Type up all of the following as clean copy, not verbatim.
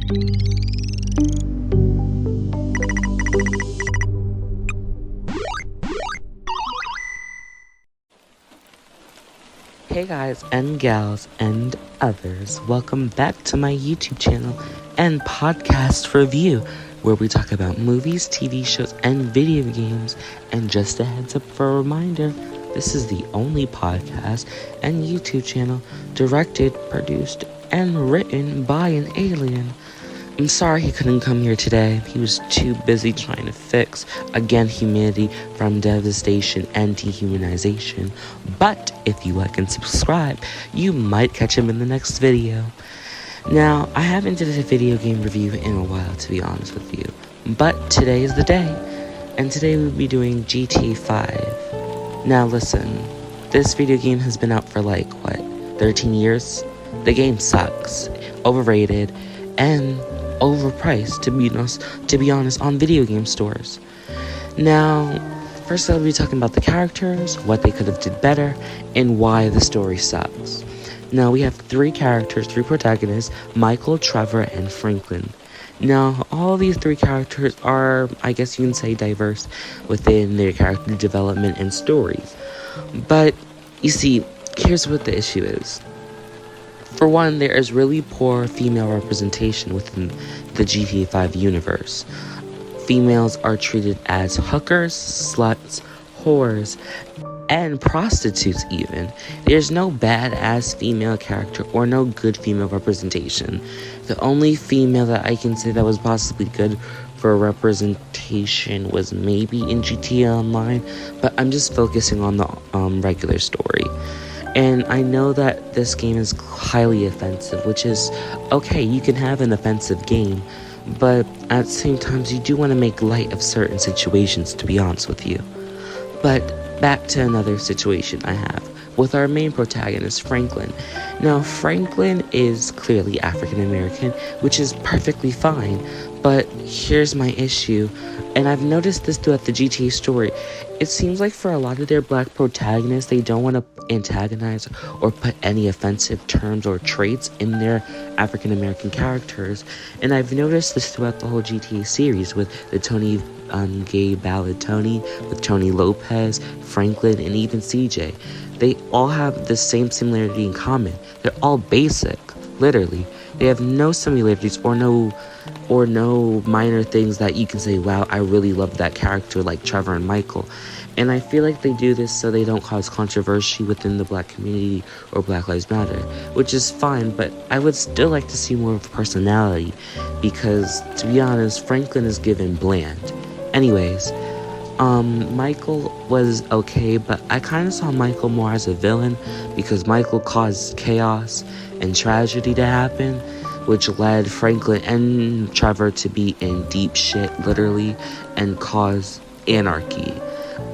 Hey guys and gals and others, welcome back to my YouTube channel and podcast review, where we talk about movies, TV shows, and video games. And just a heads up for a reminder, this is the only podcast and YouTube channel directed, produced, and written by an alien. I'm sorry he couldn't come here today. He was too busy trying to fix, again, humanity from devastation and dehumanization. But if you like and subscribe, you might catch him in the next video. Now, I haven't did a video game review in a while, to be honest with you. But today is the day. And today we'll be doing GTA 5. Now listen, this video game has been out for 13 years? The game sucks, overrated, and overpriced, to be honest, on video game stores. Now, first I'll be talking about the characters, what they could have did better, and why the story sucks. Now, we have three protagonists, Michael, Trevor, and Franklin. Now, all these three characters are, I guess you can say, diverse within their character development and stories. But, you see, here's what the issue is. For one, there is really poor female representation within the GTA 5 universe. Females are treated as hookers, sluts, whores, and prostitutes even. There's no badass female character or no good female representation. The only female that I can say that was possibly good for representation was maybe in GTA Online, but I'm just focusing on the regular story. And I know that this game is highly offensive, which is okay, you can have an offensive game, but at the same time, you do want to make light of certain situations, to be honest with you. But back to another situation I have with our main protagonist, Franklin. Now, Franklin is clearly African American, which is perfectly fine, but here's my issue, and I've noticed this throughout the GTA story. It seems like for a lot of their black protagonists, they don't want to antagonize or put any offensive terms or traits in their African American characters, and I've noticed this throughout the whole GTA series with the Tony gay ballad Tony, with Tony Lopez, Franklin, and even CJ. They all have the same similarity in common. They're all basic, literally. They have no similarities or no minor things that you can say, wow, I really love that character, like Trevor and Michael. And I feel like they do this so they don't cause controversy within the black community or Black Lives Matter, which is fine, but I would still like to see more of a personality because, to be honest, Franklin is given bland. Anyways, Michael was okay, but I kind of saw Michael more as a villain because Michael caused chaos and tragedy to happen, which led Franklin and Trevor to be in deep shit, literally, and cause anarchy.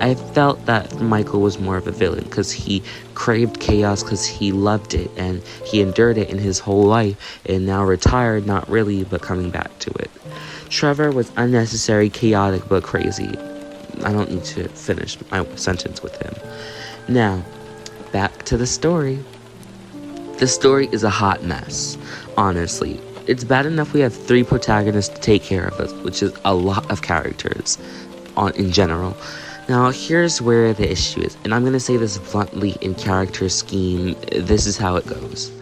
I felt that Michael was more of a villain because he craved chaos because he loved it and he endured it in his whole life and now retired, not really, but coming back to it. Trevor was unnecessary, chaotic, but crazy. I don't need to finish my sentence with him. Now, back to the story. The story is a hot mess, honestly. It's bad enough we have three protagonists to take care of us, which is a lot of characters in general. Now, here's where the issue is, and I'm going to say this bluntly in character scheme. This is how it goes.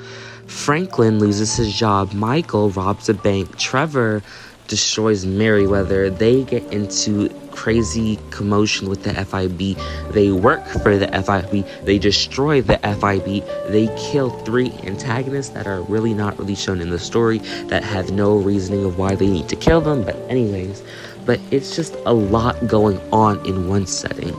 Franklin loses his job. Michael robs a bank. Trevor destroys Merriweather. They get into crazy commotion with the FIB. They work for the FIB. They destroy the FIB. They kill three antagonists that are really not really shown in the story, that have no reasoning of why they need to kill them. But anyways, it's just a lot going on in one setting.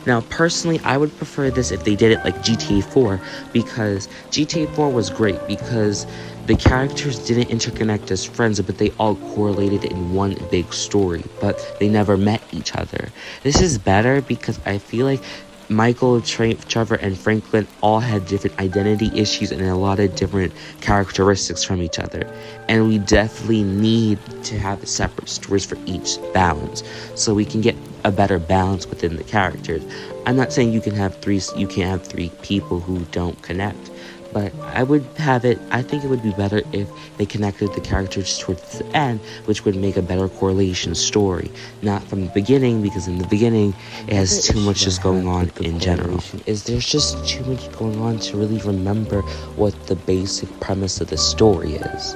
Now, personally, I would prefer this if they did it like GTA 4, because GTA 4 was great because the characters didn't interconnect as friends, but they all correlated in one big story, but they never met each other. This is better because I feel like Michael, Trevor, and Franklin all had different identity issues and a lot of different characteristics from each other. And we definitely need to have separate stories for each balance so we can get a better balance within the characters. I'm not saying you can't have three people who don't connect, But I think it would be better if they connected the characters towards the end, which would make a better correlation story, not from the beginning, because in the beginning it has too much just going on in general. There's just too much going on to really remember what the basic premise of the story is.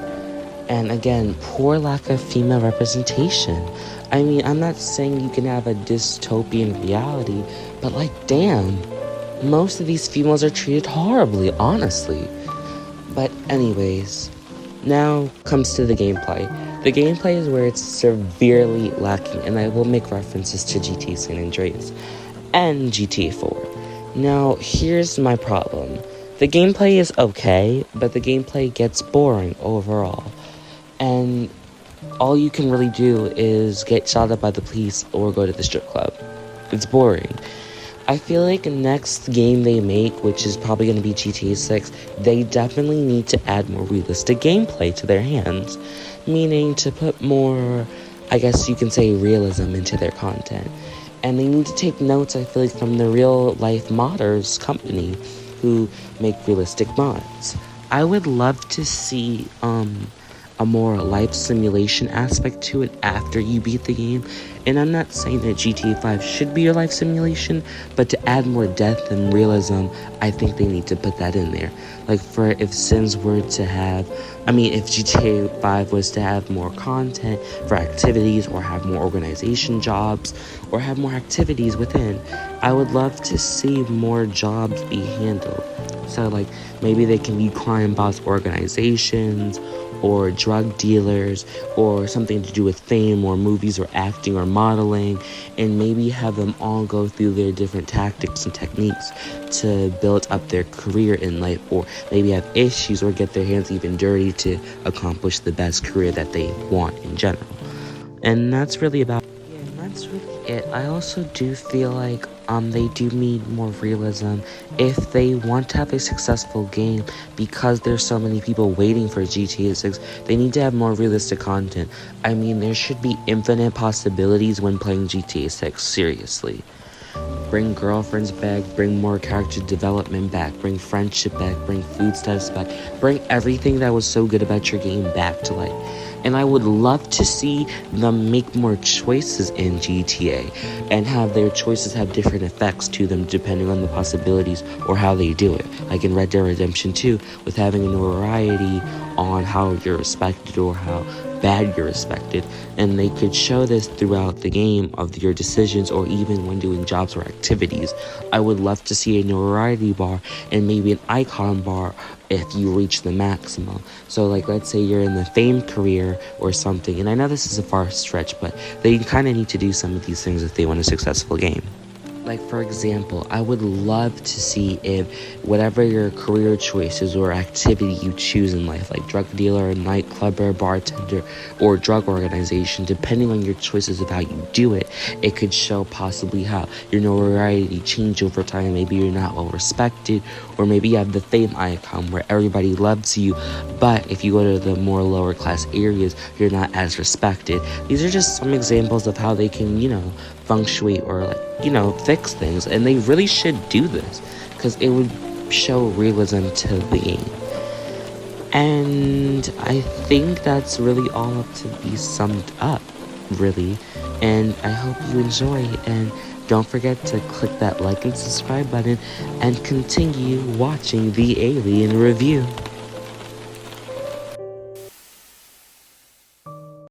And again, poor lack of female representation. I mean, I'm not saying you can have a dystopian reality, but damn, most of these females are treated horribly, honestly. But anyways, now comes to the gameplay. The gameplay is where it's severely lacking, and I will make references to GTA San Andreas and GTA 4. Now, here's my problem. The gameplay is okay, but the gameplay gets boring overall. And all you can really do is get shot up by the police or go to the strip club. It's boring. I feel like next game they make, which is probably going to be GTA 6, they definitely need to add more realistic gameplay to their hands. Meaning to put more, I guess you can say, realism into their content. And they need to take notes, I feel like, from the real life modders company who make realistic mods. I would love to see a more life simulation aspect to it after you beat the game. And I'm not saying that GTA 5 should be your life simulation, but to add more depth and realism, I think they need to put that in there. If GTA 5 was to have more content for activities, or have more organization jobs, or have more activities within, I would love to see more jobs be handled. So maybe they can be crime boss organizations, or drug dealers, or something to do with fame, or movies, or acting, or modeling, and maybe have them all go through their different tactics and techniques to build up their career in life, or maybe have issues or get their hands even dirty to accomplish the best career that they want in general. And that's really it. I also do feel like they do need more realism if they want to have a successful game, because there's so many people waiting for GTA 6. They need to have more realistic content. I mean, there should be infinite possibilities when playing GTA 6, seriously. Bring girlfriends back, bring more character development back, bring friendship back, bring food status back, bring everything that was so good about your game back to life. And I would love to see them make more choices in GTA and have their choices have different effects to them depending on the possibilities or how they do it. Like in Red Dead Redemption 2, with having a variety on how you're respected or how bad you're respected. And they could show this throughout the game of your decisions, or even when doing jobs or activities. I would love to see a notoriety bar and maybe an icon bar if you reach the maximum. So let's say you're in the fame career or something, and I know this is a far stretch, but they kind of need to do some of these things if they want a successful game. For example, I would love to see if whatever your career choices or activity you choose in life, like drug dealer, nightclubber, bartender, or drug organization, depending on your choices of how you do it, it could show possibly how your notoriety change over time. Maybe you're not well respected, or maybe you have the fame icon where everybody loves you, but if you go to the more lower class areas, you're not as respected. These are just some examples of how they can, punctuate or fix things, and they really should do this because it would show realism to the game. And I think that's really all up to be summed up, really. And I hope you enjoy, and don't forget to click that like and subscribe button and continue watching the Alien Review.